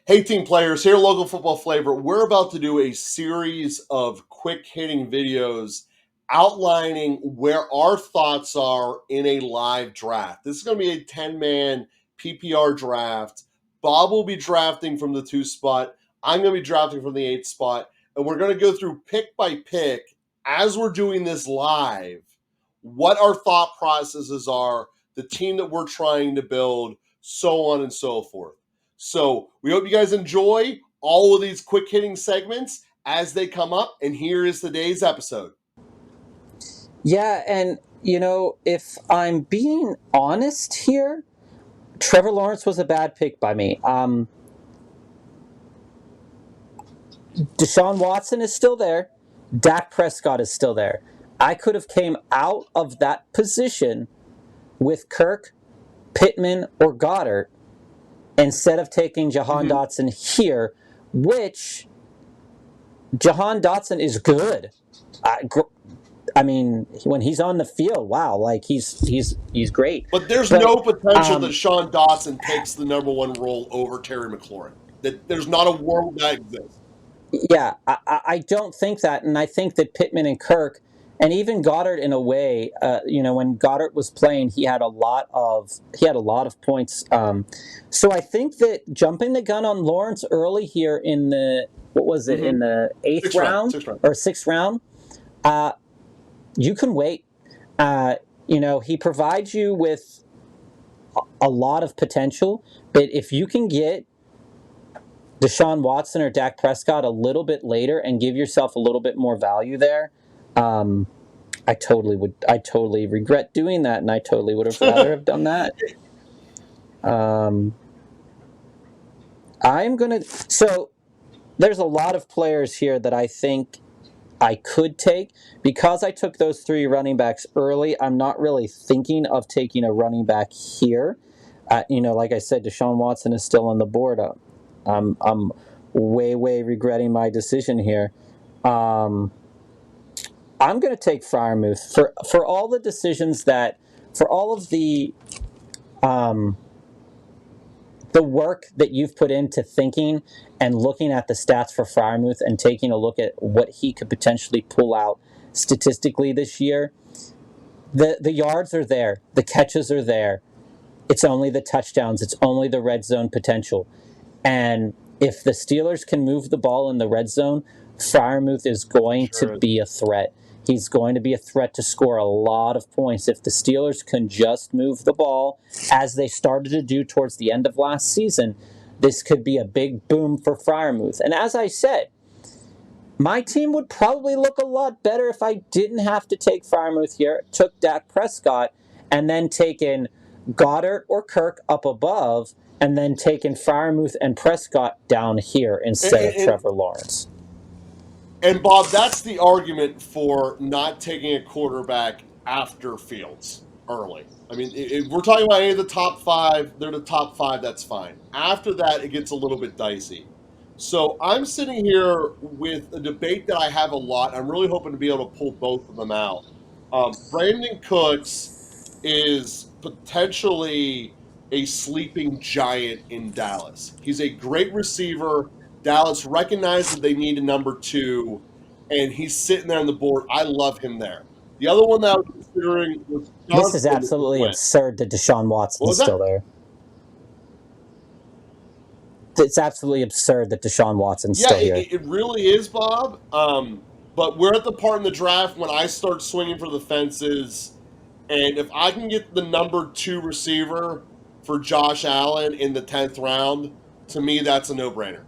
Hey, team players, here, Local Football Flavor. We're about to do a series of quick hitting videos outlining where our thoughts are in a live draft. This is going to be a 10-man PPR draft. Bob will be drafting from the 2 spot. I'm going to be drafting from the 8 spot. And we're going to go through pick by pick as we're doing this live, what our thought processes are, the team that we're trying to build, so on and so forth. So we hope you guys enjoy all of these quick hitting segments as they come up. And here is today's episode. Yeah, and if I'm being honest here, Trevor Lawrence was a bad pick by me. Deshaun Watson is still there. Dak Prescott is still there. I could have came out of that position with Kirk, Pittman, or Goddard instead of taking Johan Dotson here, which Johan Dotson is good. I mean, when he's on the field, wow, like he's great. But there's no potential that Sean Dotson takes the number 1 role over Terry McLaurin. That there's not a world that exists. Yeah, I don't think that, and I think that Pittman and Kirk, and even Goddard in a way, when Goddard was playing, he had a lot of points. So I think that jumping the gun on Lawrence early here in the in the 8th round or 6th round, you can wait. He provides you with a lot of potential, but if you can get Deshaun Watson or Dak Prescott a little bit later and give yourself a little bit more value there, I totally regret doing that, and I totally would have rather have done that. So there's a lot of players here that I think I could take. Because I took those 3 running backs early, I'm not really thinking of taking a running back here. Like I said, Deshaun Watson is still on the board. I'm way regretting my decision here. I'm going to take Freiermuth for all the decisions for all of the work that you've put into thinking and looking at the stats for Freiermuth and taking a look at what he could potentially pull out statistically this year. The yards are there. The catches are there. It's only the touchdowns. It's only the red zone potential. And if the Steelers can move the ball in the red zone, Freiermuth is going to be a threat. He's going to be a threat to score a lot of points. If the Steelers can just move the ball, as they started to do towards the end of last season, this could be a big boom for Freiermuth. And as I said, my team would probably look a lot better if I didn't have to take Freiermuth here, took Dak Prescott, and then taken Goddard or Kirk up above, and then taking Freiermuth and Prescott down here instead of Trevor Lawrence. And Bob, that's the argument for not taking a quarterback after Fields early. I mean, if we're talking about any of the top 5, they're the top 5, that's fine. After that, it gets a little bit dicey. So I'm sitting here with a debate that I have a lot. I'm really hoping to be able to pull both of them out. Brandon Cooks is potentially a sleeping giant in Dallas. He's a great receiver. Dallas recognized that they need a number 2, and he's sitting there on the board. I love him there. The other one that I was considering was This is absolutely absurd that Deshaun Watson is still there. It's absolutely absurd that Deshaun Watson's still here. It really is, Bob. But we're at the part in the draft when I start swinging for the fences, and if I can get the number 2 receiver for Josh Allen in the 10th round, to me, that's a no-brainer.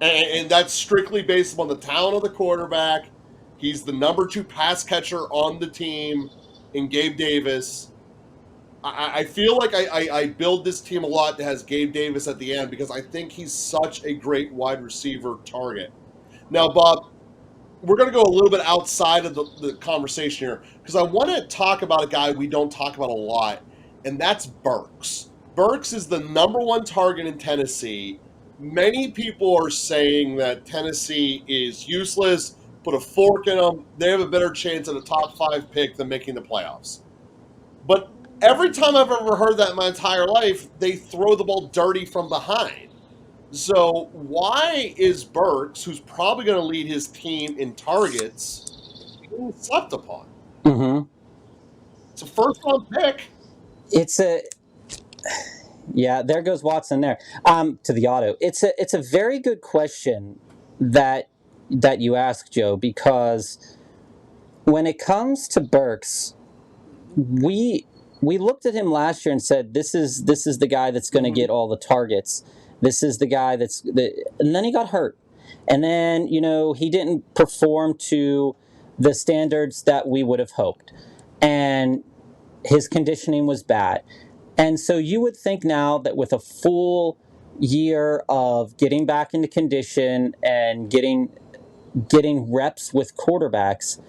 And that's strictly based upon the talent of the quarterback. He's the number 2 pass catcher on the team in Gabe Davis. I feel like I build this team a lot that has Gabe Davis at the end because I think he's such a great wide receiver target. Now, Bob, we're going to go a little bit outside of the conversation here because I want to talk about a guy we don't talk about a lot, and that's Burks. Burks is the number 1 target in Tennessee. Many people are saying that Tennessee is useless, put a fork in them. They have a better chance at a top 5 pick than making the playoffs. But every time I've ever heard that in my entire life, they throw the ball dirty from behind. So why is Burks, who's probably going to lead his team in targets, being slept upon? Mm-hmm. It's a first-round pick. It's a Yeah, there goes Watson there. To the auto. It's a very good question that you ask, Joe, because when it comes to Burks, we we looked at him last year and said this is the guy that's going to get all the targets. This is the guy and then he got hurt, and then he didn't perform to the standards that we would have hoped, and his conditioning was bad. And so you would think now that with a full year of getting back into condition and getting reps with quarterbacks,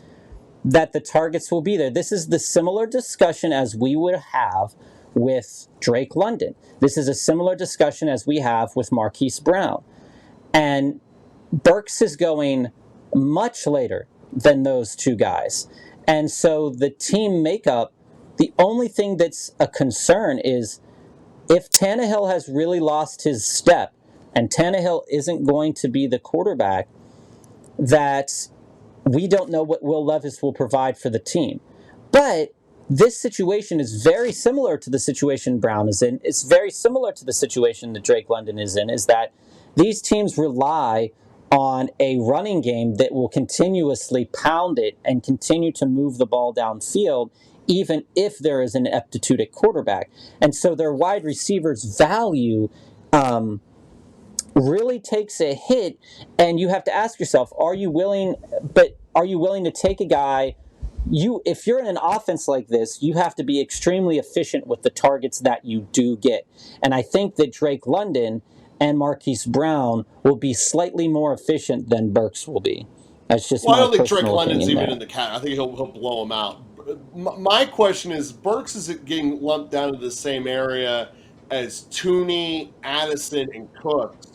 that the targets will be there. This is the similar discussion as we would have with Drake London. This is a similar discussion as we have with Marquise Brown. And Burks is going much later than those two guys. And so the team makeup, the only thing that's a concern is if Tannehill has really lost his step and Tannehill isn't going to be the quarterback, that we don't know what Will Levis will provide for the team. But this situation is very similar to the situation Brown is in. It's very similar to the situation that Drake London is in, is that these teams rely on a running game that will continuously pound it and continue to move the ball downfield, even if there is an aptitude at quarterback. And so their wide receivers' value really takes a hit, and you have to ask yourself, are you willing to take a guy? If you're in an offense like this, you have to be extremely efficient with the targets that you do get. And I think that Drake London and Marquise Brown will be slightly more efficient than Burks will be. That's just Well, I my don't think Drake personal London's opinion even there. in the cat. I think he'll blow him out. My question is, Burks is getting lumped down to the same area as Tooney, Addison, and Cooks,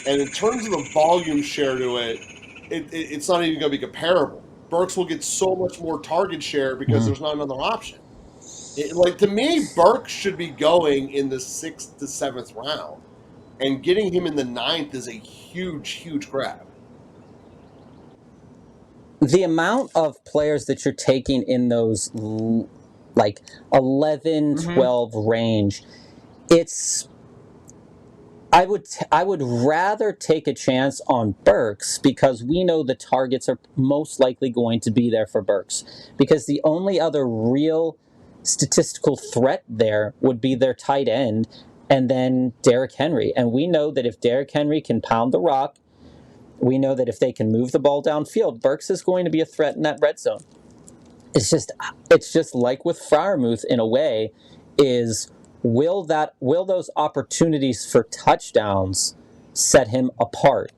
and in terms of the volume share to it's not even going to be comparable. Burks will get so much more target share because Mhm. there's not another option. Like to me, Burks should be going in the 6th to 7th round, and getting him in the 9th is a huge, huge grab. The amount of players that you're taking in those like 11, Mm-hmm. 12 range, it's I would rather take a chance on Burks because we know the targets are most likely going to be there for Burks, because the only other real statistical threat there would be their tight end and then Derrick Henry. And we know that if Derrick Henry can pound the rock, we know that if they can move the ball downfield, Burks is going to be a threat in that red zone. It's just like with Freiermuth in a way, is will those opportunities for touchdowns set him apart?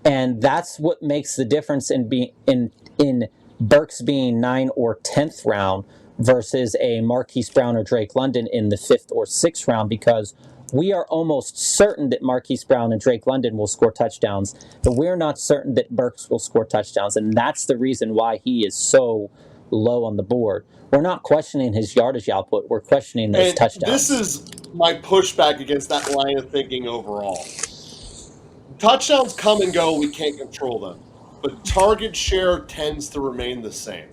And that's what makes the difference in Burks being 9th or 10th round versus a Marquise Brown or Drake London in the 5th or 6th round, because we are almost certain that Marquise Brown and Drake London will score touchdowns, but we're not certain that Burks will score touchdowns. And that's the reason why he is so low on the board. We're not questioning his yardage output. We're questioning those And this touchdowns. is my pushback against that line of thinking overall. Touchdowns come and go, we can't control them. But target share tends to remain the same.